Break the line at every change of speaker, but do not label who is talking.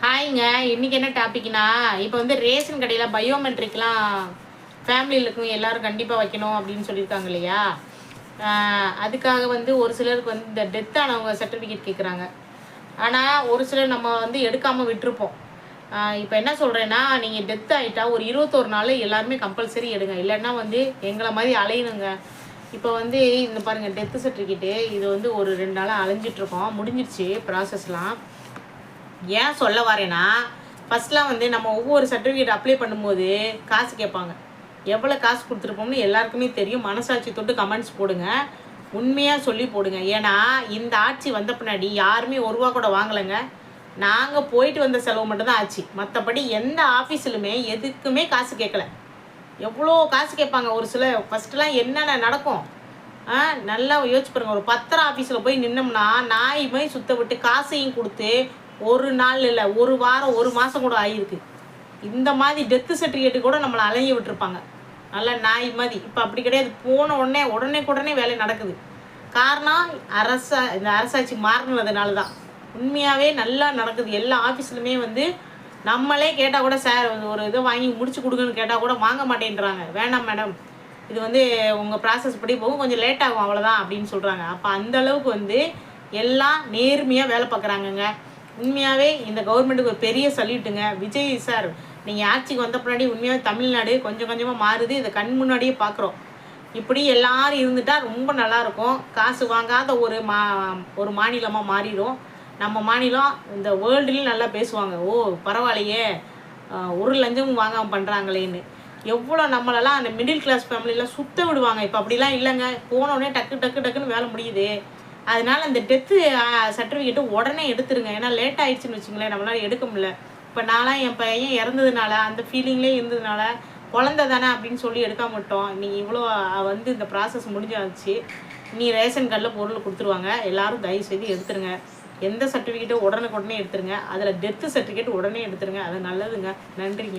ஹாய்ங்க. இன்னைக்கு என்ன டாபிக்னா, இப்போ வந்து ரேஷன் கடையில் பயோமெட்ரிக்லாம் ஃபேமிலியில் இருக்கவங்க எல்லாரும் கண்டிப்பாக வைக்கணும் அப்படின்னு சொல்லியிருக்காங்க இல்லையா? அதுக்காக வந்து ஒரு சிலருக்கு வந்து இந்த டெத் ஆனவங்க சர்டிஃபிகேட் கேட்குறாங்க. ஆனால் ஒரு சிலர் நம்ம வந்து எடுக்காமல் விட்டுருப்போம். இப்போ என்ன சொல்கிறேன்னா, நீங்கள் டெத் ஆகிட்டா ஒரு 21 நாள் எல்லாருமே கம்பல்சரி எடுங்க. இல்லைன்னா வந்து எங்களை மாதிரி அலையணுங்க. இப்போ வந்து இந்த பாருங்கள், டெத்து சர்டிஃபிகேட்டு இது வந்து ஒரு 2 நாளாக அலைஞ்சிட்ருக்கோம். முடிஞ்சிருச்சு ப்ராசஸ்லாம். ஏன் சொல்ல வரேன்னா, ஃபஸ்ட்லாம் வந்து நம்ம ஒவ்வொரு சர்டிஃபிகேட் அப்ளை பண்ணும்போது காசு கேட்பாங்க. எவ்வளோ காசு கொடுத்துருப்போம்னு எல்லாருக்குமே தெரியும். மனசாட்சி தொட்டு கமெண்ட்ஸ் போடுங்க. உண்மையாக சொல்லி போடுங்க. ஏன்னா இந்த ஆட்சி வந்த பின்னாடி யாருமே ரூபா கூட வாங்கலைங்க. நாங்கள் போயிட்டு வந்த செலவு மட்டும்தான் ஆச்சு. மற்றபடி எந்த ஆஃபீஸிலுமே எதுக்குமே காசு கேட்கல. எவ்வளோ காசு கேட்பாங்க ஒரு சில. ஃபஸ்ட்டுலாம் என்னென்ன நடக்கும் நல்லா யோசிச்சு பாருங்க. ஒரு பத்திரம் ஆஃபீஸில் போய் நின்னோம்னா நாய் மாதிரி சுத்த விட்டு காசையும் கொடுத்து ஒரு நாள் இல்லை, ஒரு வாரம், ஒரு மாதம் கூட ஆகிருக்கு. இந்த மாதிரி டெத்து சர்டிஃபிகேட்டு கூட நம்மளை அலைய விட்டுருப்பாங்க. நல்லா நாய் மாதிரி. இப்போ அப்படி கிடையாது. போன உடனே வேலை நடக்குது. காரணம் இந்த அரசாட்சி மாறினதுனால தான். உண்மையாகவே நல்லா நடக்குது. எல்லா ஆஃபீஸ்லையுமே வந்து நம்மளே கேட்டால் கூட சார் ஒரு இதை வாங்கி முடிச்சு கொடுங்கன்னு கேட்டால் கூட வாங்க மாட்டேன்றாங்க. வேண்டாம் மேடம், இது வந்து உங்கள் ப்ராசஸ் படி போகும், கொஞ்சம் லேட் ஆகும், அவ்வளோதான் அப்படின்னு சொல்கிறாங்க. அப்போ அந்தளவுக்கு வந்து எல்லாம் நேர்மையாக வேலை பார்க்குறாங்கங்க. உண்மையாகவே இந்த கவர்மெண்ட்டுக்கு ஒரு பெரிய சல்யூட்டுங்க. விஜய் சார், நீங்கள் ஆட்சிக்கு வந்த பின்னாடி உண்மையாக தமிழ்நாடு கொஞ்சம் கொஞ்சமாக மாறுது. இதை கண் முன்னாடியே பார்க்குறோம். இப்படி எல்லாரும் இருந்துட்டால் ரொம்ப நல்லாயிருக்கும். காசு வாங்காத ஒரு மாநிலமாக மாறிடும். நம்ம மாநிலம் இந்த வேர்ல்டுலேயும் நல்லா பேசுவாங்க. ஓ பரவாயில்லையே, ஒரு லஞ்சமும் வாங்காமல் பண்ணுறாங்களேன்னு. எவ்வளோ நம்மளெல்லாம் அந்த மிடில் கிளாஸ் ஃபேமிலியெலாம் சுத்த விடுவாங்க. இப்போ அப்படிலாம் இல்லைங்க. போனோடனே டக்குன்னு வேலை முடியுது. அதனால அந்த டெத்து சர்டிஃபிகேட்டு உடனே எடுத்துருங்க. ஏன்னா லேட் ஆகிடுச்சின்னு வச்சுங்களேன், நம்மளால் எடுக்க முடியல. இப்போ நான்லாம் என் பையன் இறந்ததுனால அந்த ஃபீலிங்லேயே இருந்ததுனால குழந்தை தானே அப்படின்னு சொல்லி எடுக்காம விட்டோம். நீங்கள் இவ்வளோ வந்து இந்த ப்ராசஸ் முடிஞ்சாச்சு. நீ ரேஷன் கார்டில் பொருள் கொடுத்துருவாங்க. எல்லோரும் தயவுசெய்து எடுத்துருங்க. எந்த சர்டிஃபிகேட்டும் உடனே எடுத்துருங்க. அதில் டெத்து சர்டிஃபிகேட் உடனே எடுத்துருங்க. அது நல்லதுங்க. நன்றிங்க.